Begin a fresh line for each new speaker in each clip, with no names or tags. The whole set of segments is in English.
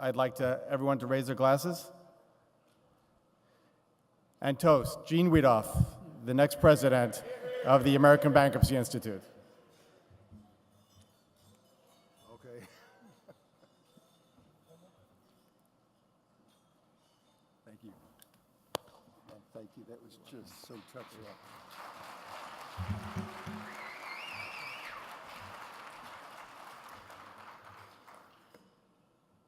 I'd like everyone to raise their glasses. And toast, Gene Wedoff, the next president of the American Bankruptcy Institute.
Okay. Thank you. Thank you. That was just so touching.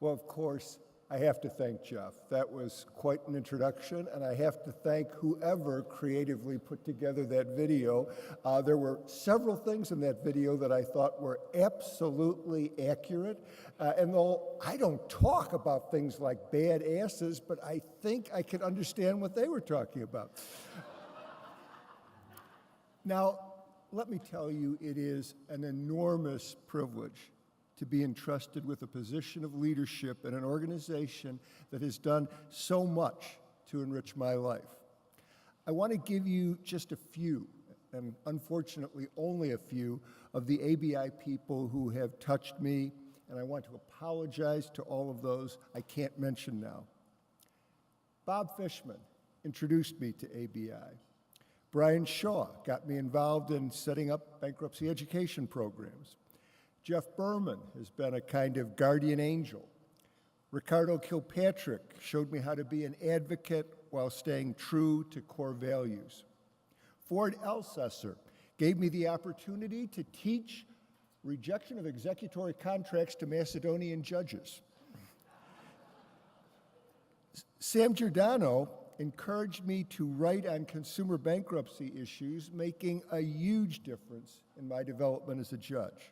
Well, of course, I have to thank Jeff. That was quite an introduction, and I have to thank whoever creatively put together that video. There were several things in that video that I thought were absolutely accurate, and though I don't talk about things like bad asses, but I think I could understand what they were talking about. Now, let me tell you, it is an enormous privilege to be entrusted with a position of leadership in an organization that has done so much to enrich my life. I want to give you just a few, and unfortunately only a few, of the ABI people who have touched me, and I want to apologize to all of those I can't mention now. Bob Fishman introduced me to ABI. Brian Shaw got me involved in setting up bankruptcy education programs. Jeff Berman has been a kind of guardian angel. Ricardo Kilpatrick showed me how to be an advocate while staying true to core values. Ford Elsesser gave me the opportunity to teach rejection of executory contracts to Macedonian judges. Sam Giordano encouraged me to write on consumer bankruptcy issues, making a huge difference in my development as a judge.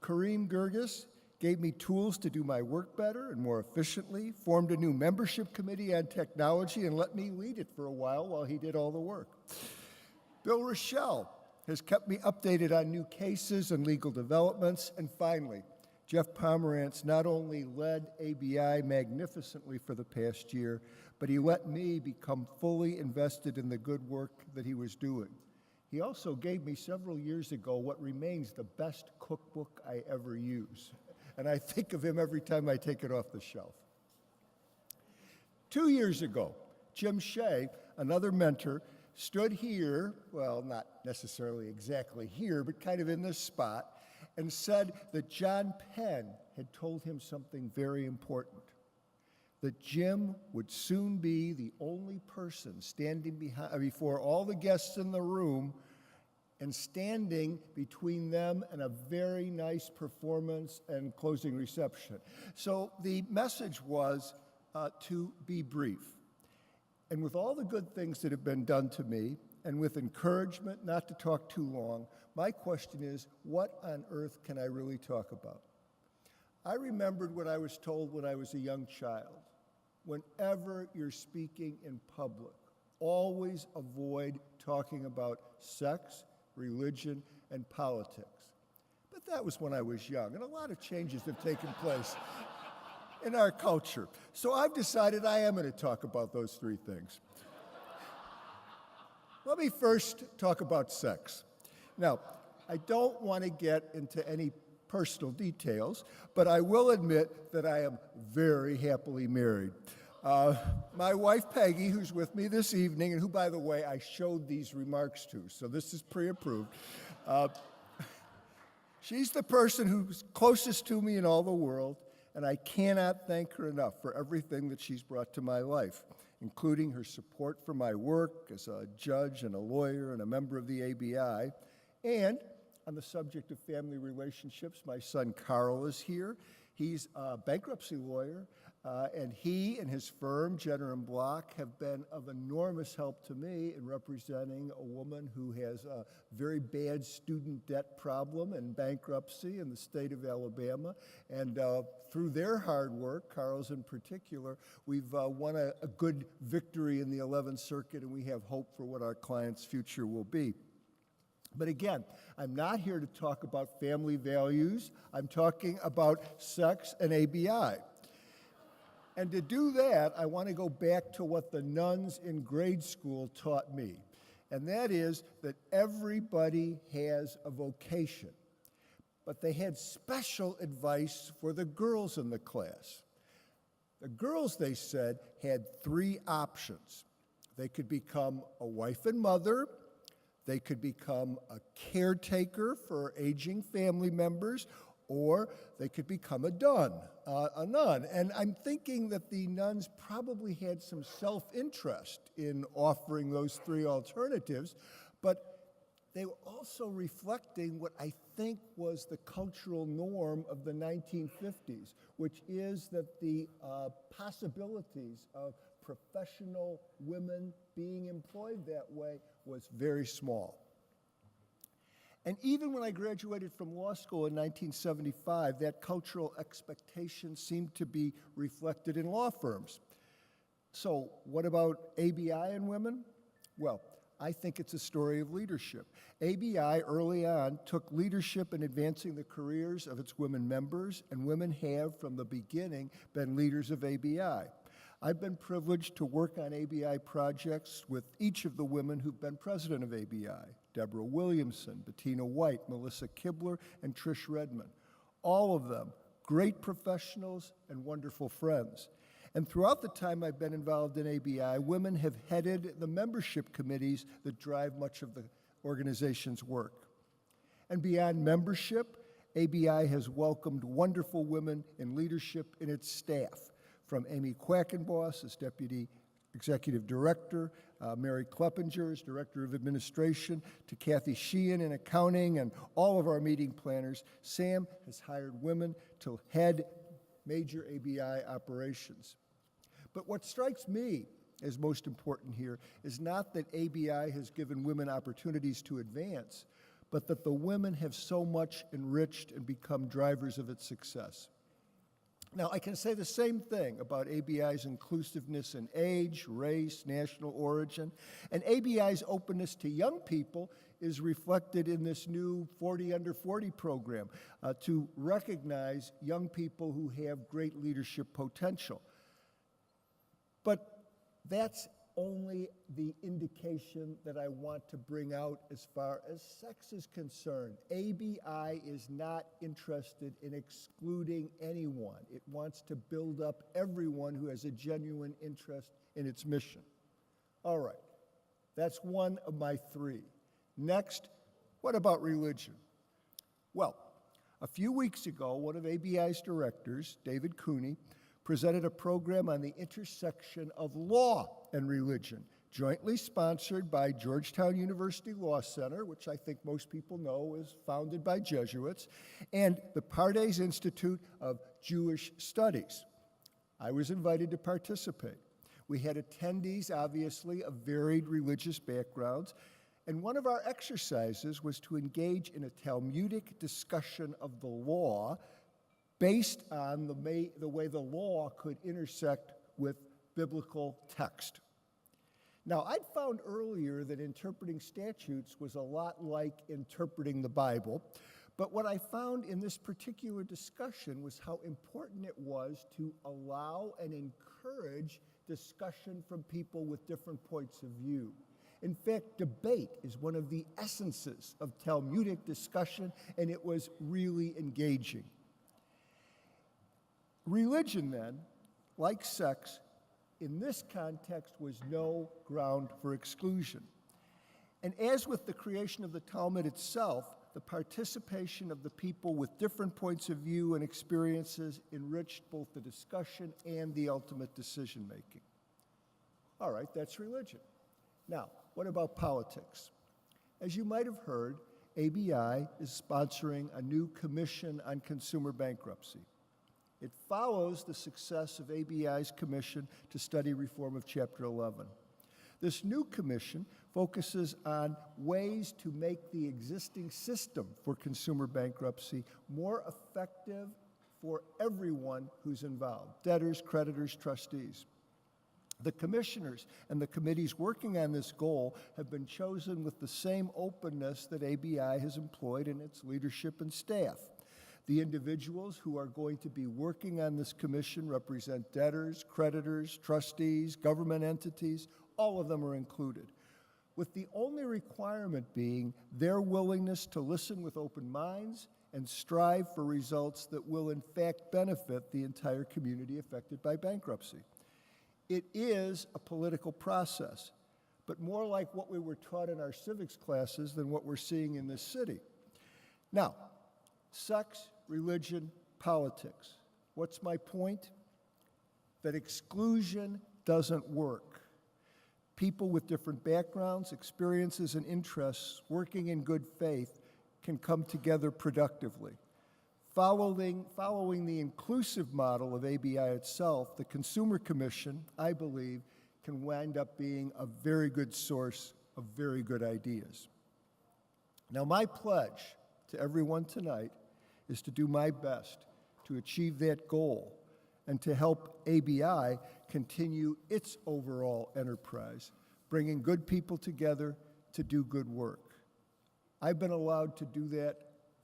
Kareem Gurgis gave me tools to do my work better and more efficiently, formed a new membership committee on technology, and let me lead it for a while he did all the work. Bill Rochelle has kept me updated on new cases and legal developments. And finally, Jeff Pomerantz not only led ABI magnificently for the past year, but he let me become fully invested in the good work that he was doing. He also gave me several years ago what remains the best cookbook I ever use. And I think of him every time I take it off the shelf. 2 years ago, Jim Shea, another mentor, stood here, well, not necessarily exactly here, but kind of in this spot, and said that John Penn had told him something very important, that Jim would soon be the only person standing before all the guests in the room and standing between them and a very nice performance and closing reception. So the message was to be brief. And with all the good things that have been done to me, and with encouragement not to talk too long, my question is, what on earth can I really talk about? I remembered what I was told when I was a young child. Whenever you're speaking in public, always avoid talking about sex, religion, and politics. But that was when I was young, and a lot of changes have taken place in our culture. So I've decided I am going to talk about those three things. Let me first talk about sex. Now, I don't want to get into any personal details, but I will admit that I am very happily married. My wife, Peggy, who's with me this evening, and who, by the way, I showed these remarks to, so this is pre-approved. She's the person who's closest to me in all the world, and I cannot thank her enough for everything that she's brought to my life, including her support for my work as a judge and a lawyer and a member of the ABI. And on the subject of family relationships, my son Carl is here. He's a bankruptcy lawyer, and he and his firm, Jenner & Block, have been of enormous help to me in representing a woman who has a very bad student debt problem and bankruptcy in the state of Alabama. And through their hard work, Carl's in particular, we've won a good victory in the 11th Circuit, and we have hope for what our client's future will be. But again, I'm not here to talk about family values. I'm talking about sex and ABI. And to do that, I want to go back to what the nuns in grade school taught me. And that is that everybody has a vocation. But they had special advice for the girls in the class. The girls, they said, had three options. They could become a wife and mother, they could become a caretaker for aging family members, or they could become a nun. And I'm thinking that the nuns probably had some self-interest in offering those three alternatives, but they were also reflecting what I think was the cultural norm of the 1950s, which is that the possibilities of professional women being employed that way was very small. And even when I graduated from law school in 1975, that cultural expectation seemed to be reflected in law firms. So what about ABI and women? Well, I think it's a story of leadership. ABI early on took leadership in advancing the careers of its women members, and women have from the beginning been leaders of ABI. I've been privileged to work on ABI projects with each of the women who've been president of ABI: Deborah Williamson, Bettina White, Melissa Kibler, and Trish Redmond. All of them great professionals and wonderful friends. And throughout the time I've been involved in ABI, women have headed the membership committees that drive much of the organization's work. And beyond membership, ABI has welcomed wonderful women in leadership in its staff, from Amy Quackenboss as Deputy Executive Director, Mary Kleppinger as Director of Administration, to Kathy Sheehan in accounting, and all of our meeting planners. Sam has hired women to head major ABI operations. But what strikes me as most important here is not that ABI has given women opportunities to advance, but that the women have so much enriched and become drivers of its success. Now, I can say the same thing about ABI's inclusiveness in age, race, national origin, and ABI's openness to young people is reflected in this new 40 Under 40 program to recognize young people who have great leadership potential. But that's only the indication that I want to bring out as far as sex is concerned. ABI is not interested in excluding anyone. It wants to build up everyone who has a genuine interest in its mission. All right, that's one of my three. Next, what about religion? Well, a few weeks ago, one of ABI's directors, David Cooney, presented a program on the intersection of law and religion, jointly sponsored by Georgetown University Law Center, which I think most people know was founded by Jesuits, and the Pardes Institute of Jewish Studies. I was invited to participate. We had attendees, obviously, of varied religious backgrounds, and one of our exercises was to engage in a Talmudic discussion of the law based on the way the law could intersect with biblical text. Now, I'd found earlier that interpreting statutes was a lot like interpreting the Bible, but what I found in this particular discussion was how important it was to allow and encourage discussion from people with different points of view. In fact, debate is one of the essences of Talmudic discussion, and it was really engaging. Religion, then, like sex, in this context was no ground for exclusion. And as with the creation of the Talmud itself, the participation of the people with different points of view and experiences enriched both the discussion and the ultimate decision-making. All right, that's religion. Now, what about politics? As you might have heard, ABI is sponsoring a new commission on consumer bankruptcy. It follows the success of ABI's commission to study reform of Chapter 11. This new commission focuses on ways to make the existing system for consumer bankruptcy more effective for everyone who's involved: debtors, creditors, trustees. The commissioners and the committees working on this goal have been chosen with the same openness that ABI has employed in its leadership and staff. The individuals who are going to be working on this commission represent debtors, creditors, trustees, government entities. All of them are included, with the only requirement being their willingness to listen with open minds and strive for results that will in fact benefit the entire community affected by bankruptcy. It is a political process, but more like what we were taught in our civics classes than what we're seeing in this city. Now, sex, religion, politics. What's my point? That exclusion doesn't work. People with different backgrounds, experiences, and interests working in good faith can come together productively. Following the inclusive model of ABI itself, the Consumer Commission, I believe, can wind up being a very good source of very good ideas. Now, my pledge to everyone tonight is to do my best to achieve that goal and to help ABI continue its overall enterprise, bringing good people together to do good work. I've been allowed to do that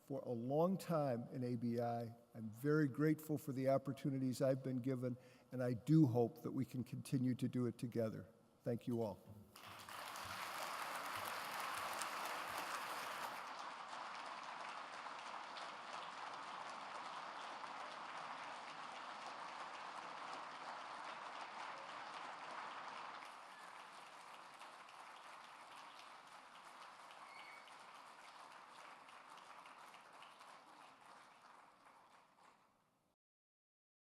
for a long time in ABI. I'm very grateful for the opportunities I've been given, and I do hope that we can continue to do it together. Thank you all.